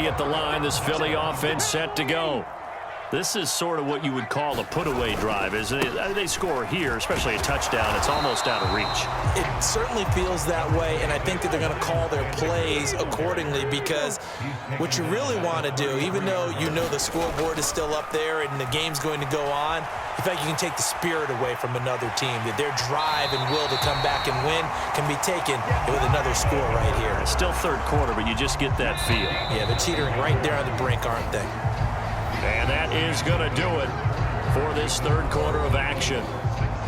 at the line. This Philly offense set to go. This is sort of what you would call a put-away drive, isn't it? They score here, especially a touchdown. It's almost out of reach. It certainly feels that way, and I think that they're going to call their plays accordingly, because what you really want to do, even though you know the scoreboard is still up there and the game's going to go on, in fact, you can take the spirit away from another team, that their drive and will to come back and win can be taken with another score right here. It's still third quarter, but you just get that feel. Yeah, they're teetering right there on the brink, aren't they? And that is going to do it for this third quarter of action.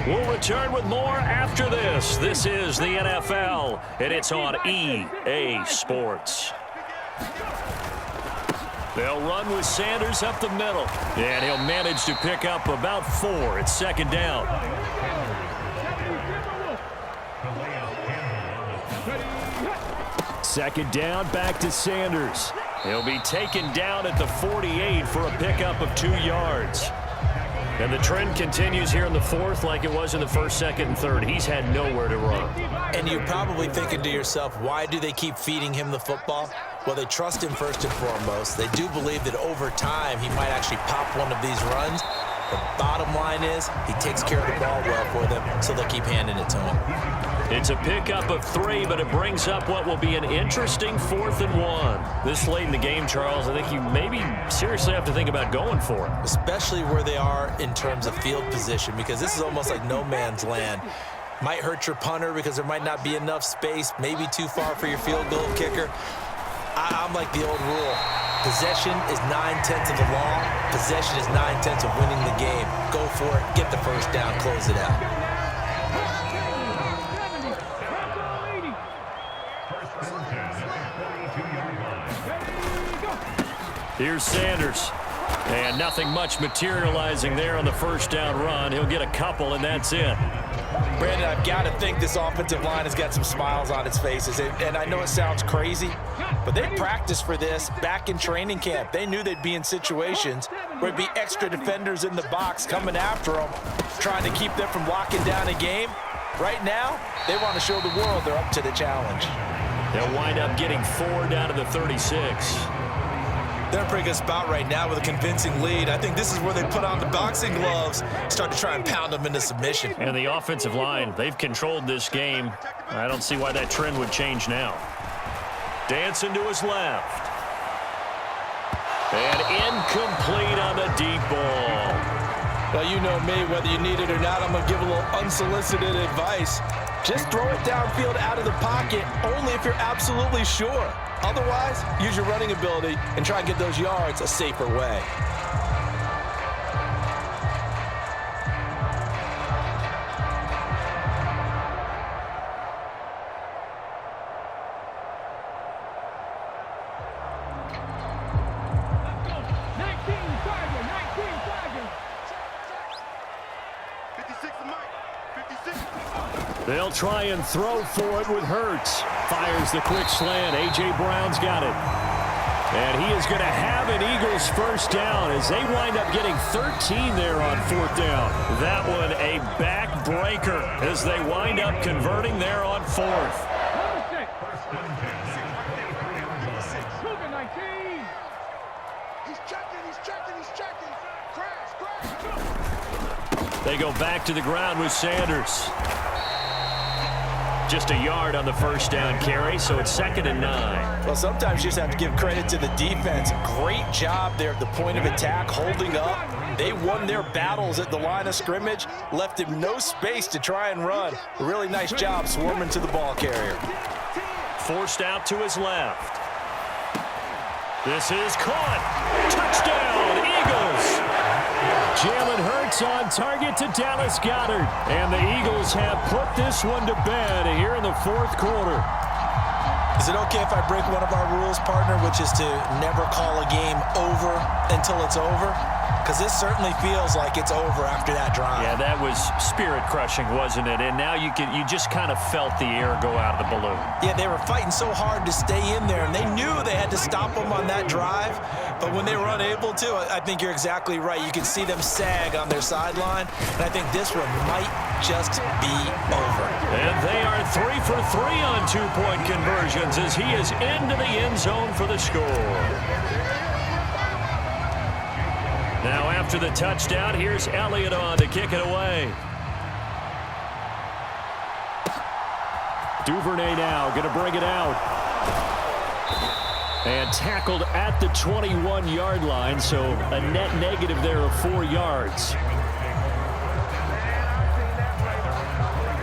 We'll return with more after this. This is the NFL, and it's on EA Sports. They'll run with Sanders up the middle, and he'll manage to pick up about 4. It's second down. Second down, back to Sanders. He'll be taken down at the 48 for a pickup of 2 yards. And the trend continues here in the fourth like it was in the first, second, and third. He's had nowhere to run. And you're probably thinking to yourself, why do they keep feeding him the football? Well, they trust him first and foremost. They do believe that over time he might actually pop one of these runs. The bottom line is he takes care of the ball well for them, so they'll keep handing it to him. It's a pickup of 3, but it brings up what will be an interesting 4th and 1. This late in the game, Charles, I think you maybe seriously have to think about going for it. Especially where they are in terms of field position, because this is almost like no man's land. Might hurt your punter because there might not be enough space, maybe too far for your field goal kicker. I'm like the old rule. Possession is 9/10 of the law. Possession is 9/10 of winning the game. Go for it. Get the first down. Close it out. Here's Sanders. And nothing much materializing there on the first down run. He'll get a couple, and that's it. Brandon, I've got to think this offensive line has got some smiles on its faces. And I know it sounds crazy, but they practiced for this back in training camp. They knew they'd be in situations where it'd be extra defenders in the box coming after them, trying to keep them from locking down a game. Right now, they want to show the world they're up to the challenge. They'll wind up getting 4 down to the 36. They're in a pretty good spot right now with a convincing lead. I think this is where they put on the boxing gloves, start to try and pound them into submission. And the offensive line, they've controlled this game. I don't see why that trend would change now. Dancing to his left. And incomplete on the deep ball. Well, you know me, whether you need it or not, I'm going to give a little unsolicited advice. Just throw it downfield out of the pocket, only if you're absolutely sure. Otherwise, use your running ability and try and get those yards a safer way. They'll try and throw for it with Hurts. Fires the quick slant. A.J. Brown's got it. And he is going to have an Eagles first down as they wind up getting 13 there on 4th down. That one a backbreaker as they wind up converting there on 4th. They go back to the ground with Sanders. Just a yard on the first down carry, so it's 2nd and 9. Well, sometimes you just have to give credit to the defense. Great job there at the point of attack, holding up. They won their battles at the line of scrimmage, left him no space to try and run. A really nice job swarming to the ball carrier. Forced out to his left. This is caught. Touchdown, Eagles. Jalen Hurts on target to Dallas Goedert. And the Eagles have put this one to bed here in the 4th quarter. Is it okay if I break one of our rules, partner, which is to never call a game over until it's over? because this certainly feels like it's over after that drive. Yeah, that was spirit-crushing, wasn't it? And now you just kind of felt the air go out of the balloon. Yeah, they were fighting so hard to stay in there, and they knew they had to stop them on that drive. But when they were unable to, I think you're exactly right. You can see them sag on their sideline, and I think this one might just be over. And they are 3 for 3 on two-point conversions as he is into the end zone for the score. Now after the touchdown, here's Elliott on to kick it away. Duvernay now going to bring it out. And tackled at the 21-yard line, so a net negative there of 4 yards.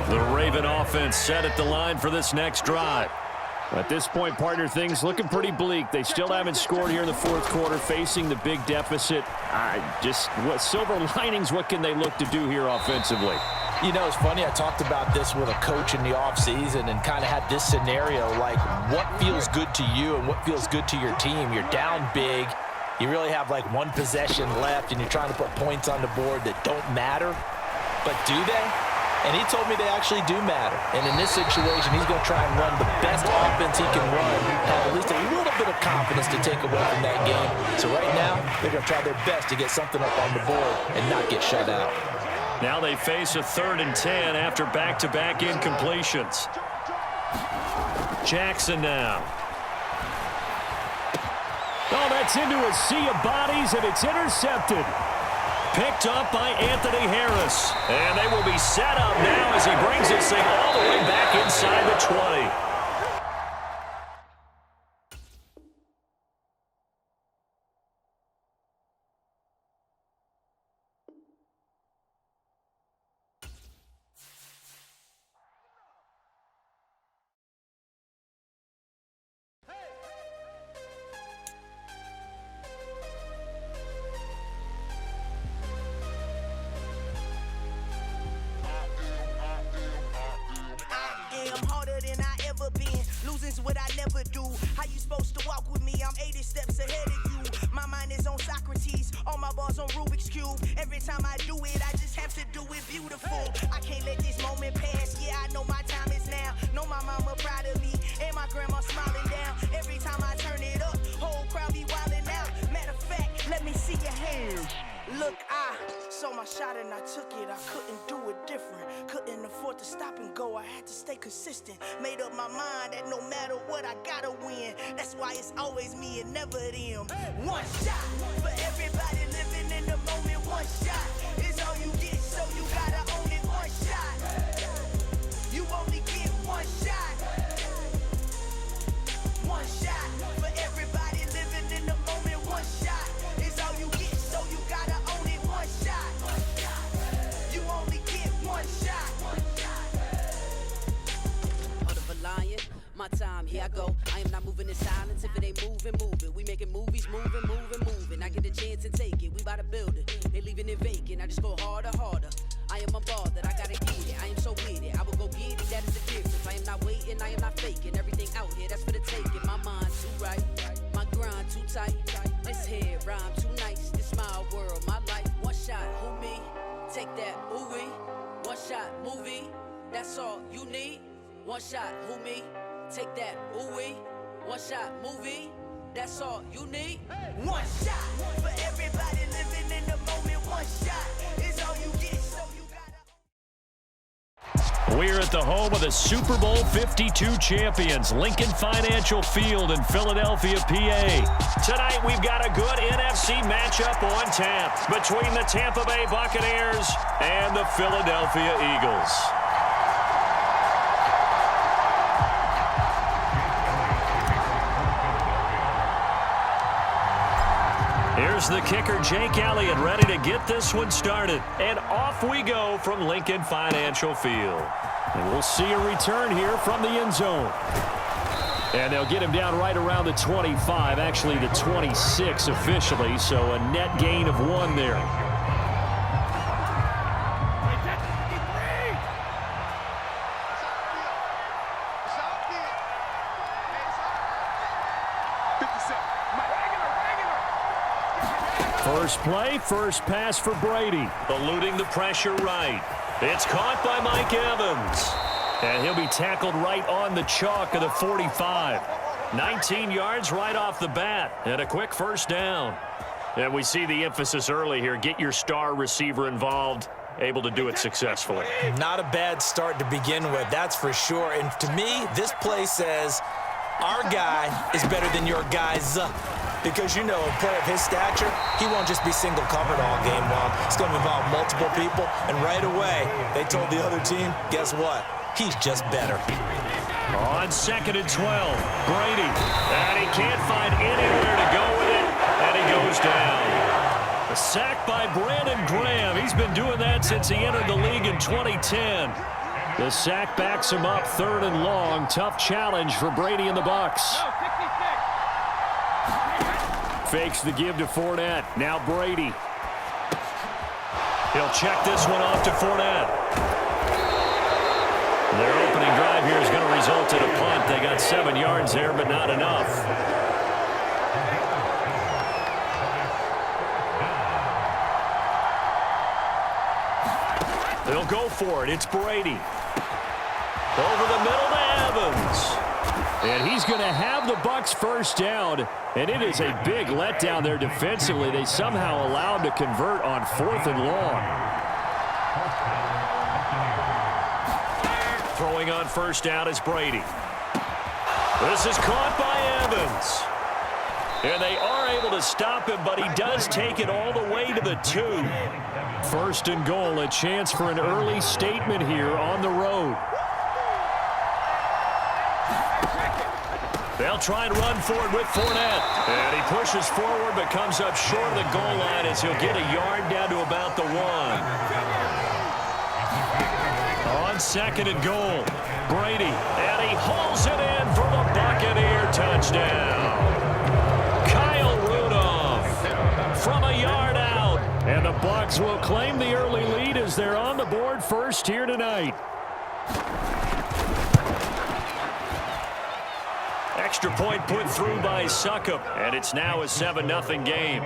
The Raven offense set at the line for this next drive. At this point, partner, things looking pretty bleak. They still haven't scored here in the fourth quarter, facing the big deficit. What silver linings, what can they look to do here offensively? You know, it's funny, I talked about this with a coach in the offseason and kind of had this scenario, like what feels good to you and what feels good to your team. You're down big. You really have like one possession left, and you're trying to put points on the board that don't matter. But do they? And he told me they actually do matter. And in this situation, he's going to try and run the best offense he can run, have at least a little bit of confidence to take away from that game. So right now, they're going to try their best to get something up on the board and not get shut out. Now they face a 3rd and 10 after back-to-back incompletions. Jackson now. Oh, that's into a sea of bodies, and it's intercepted. Picked up by Anthony Harris. And they will be set up now as he brings this thing all the way back inside the 20. What I never do. How you supposed to walk with me? I'm 80 steps ahead of you. My mind is on Socrates, all my balls on Rubik's Cube. Every time I do it, I just have to do it beautiful. I can't let this moment pass. Yeah, I know my time is now. Know my mama proud of me, and my grandma smiling down. Every time I turn it up, whole crowd be wildin' out. Matter of fact, let me see your hands. Look, I saw my shot and I took it. I couldn't do it different. Couldn't afford to stop and go. I had to stay consistent. Made up my mind that no matter what, I gotta win. That's why it's always me and never them. One shot for everybody living in the moment. One shot is all you get, so you gotta own it. One shot. You only get one shot. One shot for everybody living in the moment. One shot is all you get, so you gotta own it. One shot. You only get one shot. Heart of a lion, my time, here I go. I am not moving in silence. If it ain't moving, move it. We making movies, moving. I get a chance and take it. We bout to build it. They leaving it vacant. I just go harder. I am a ball that I gotta get it. I am so with it. I will go get it. That is the difference. I am not waiting. I am not faking. Everything out here, that's for the taking. My mind too right. My grind too tight. This head rhyme too nice. This my world, my life. One shot, who me? Take that, ooh wee. One shot, movie. That's all you need. One shot, who me? Take that, ooh wee. One shot, movie. That's all you need. One shot for everybody living in the moment. One shot is all you get, so you gotta. We're at the home of the Super Bowl 52 champions, Lincoln Financial Field in Philadelphia, PA. Tonight we've got a good NFC matchup on tap between the Tampa Bay Buccaneers and the Philadelphia Eagles. Here's the kicker, Jake Elliott, ready to get this one started. And off we go from Lincoln Financial Field. And we'll see a return here from the end zone. And they'll get him down right around the 25, actually the 26 officially, so a net gain of 1 there. First play, first pass for Brady. Eluding the pressure right. It's caught by Mike Evans. And he'll be tackled right on the chalk of the 45. 19 yards right off the bat. And a quick first down. And we see the emphasis early here. Get your star receiver involved. Able to do it successfully. Not a bad start to begin with, that's for sure. And to me, this play says our guy is better than your guys. Because, you know, a player of his stature, he won't just be single covered all game long. It's going to involve multiple people. And right away, they told the other team, guess what? He's just better. On 2nd and 12, Brady. And he can't find anywhere to go with it. And he goes down. A sack by Brandon Graham. He's been doing that since he entered the league in 2010. The sack backs him up 3rd and long. Tough challenge for Brady and the Bucs. Fakes the give to Fournette. Now Brady. He'll check this one off to Fournette. Their opening drive here is going to result in a punt. They got 7 yards there, but not enough. They'll go for it. It's Brady. Over the middle to Evans. And he's going to have the Bucs first down. And it is a big letdown there defensively. They somehow allowed to convert on 4th and long. Throwing on first down is Brady. This is caught by Evans. And they are able to stop him, but he does take it all the way to the 2. 1st and goal, a chance for an early statement here on the road. They'll try and run forward with Fournette. And he pushes forward but comes up short of the goal line as he'll get a yard down to about the 1. On 2nd and goal, Brady. And he hauls it in for the Buccaneer touchdown. Kyle Rudolph from a yard out. And the Bucs will claim the early lead as they're on the board first here tonight. Extra point put through by Succop, and it's now a 7-0 game.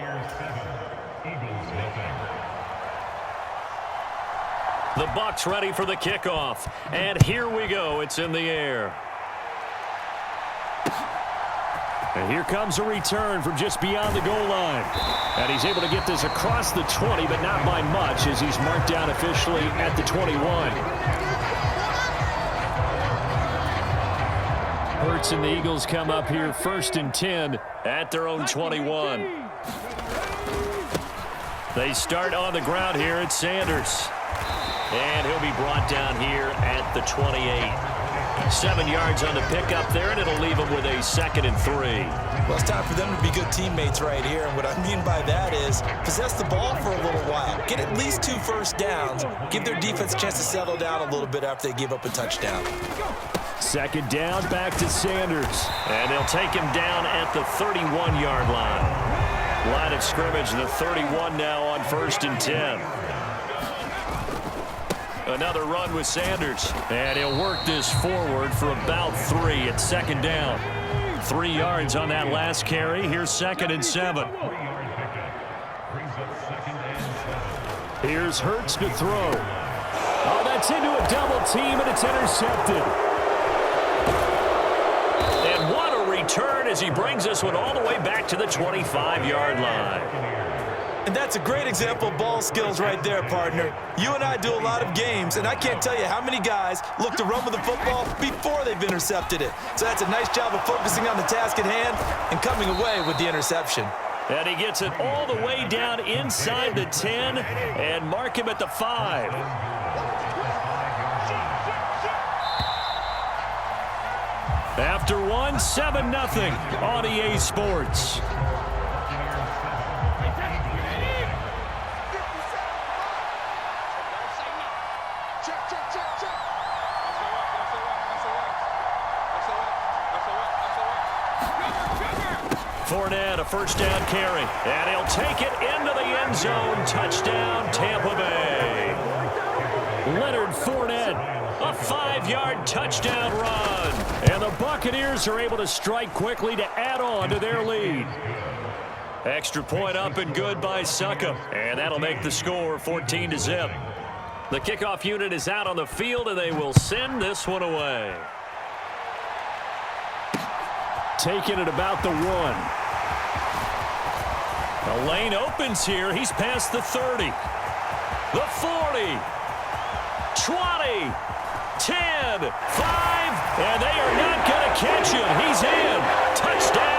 The Bucs ready for the kickoff, and here we go. It's in the air. And here comes a return from just beyond the goal line. And he's able to get this across the 20, but not by much as he's marked down officially at the 21. Hurts and the Eagles come up here 1st and 10 at their own 21. They start on the ground here at Sanders. And he'll be brought down here at the 28. 7 yards on the pickup there, and it'll leave him with a 2nd and 3. Well, it's time for them to be good teammates right here. And what I mean by that is possess the ball for a little while. Get at least 2 first downs. Give their defense a chance to settle down a little bit after they give up a touchdown. 2nd down, back to Sanders. And they'll take him down at the 31-yard line. Line of scrimmage, the 31 now on 1st and 10. Another run with Sanders. And he'll work this forward for about 3 at 2nd down. 3 yards on that last carry. Here's 2nd and 7. Here's Hurts to throw. Oh, that's into a double team, and it's intercepted. And what a return as he brings this one all the way back to the 25-yard line. And that's a great example of ball skills right there, partner. You and I do a lot of games, and I can't tell you how many guys look to run with the football before they've intercepted it. So that's a nice job of focusing on the task at hand and coming away with the interception. And he gets it all the way down inside the 10 and mark him at the 5. After 1, 7-0 on EA Sports. Fournette, a first down carry, and he'll take it into the end zone. Touchdown, Tampa Bay. Leonard Fournette, a 5-yard touchdown run. And the Buccaneers are able to strike quickly to add on to their lead. Extra point up and good by Suckup. And that'll make the score 14-0. The kickoff unit is out on the field, and they will send this one away. Taking it about the 1. The lane opens here. He's past the 30. The 40. 20. 10. 5. And they are not going to catch him. He's in. Touchdown.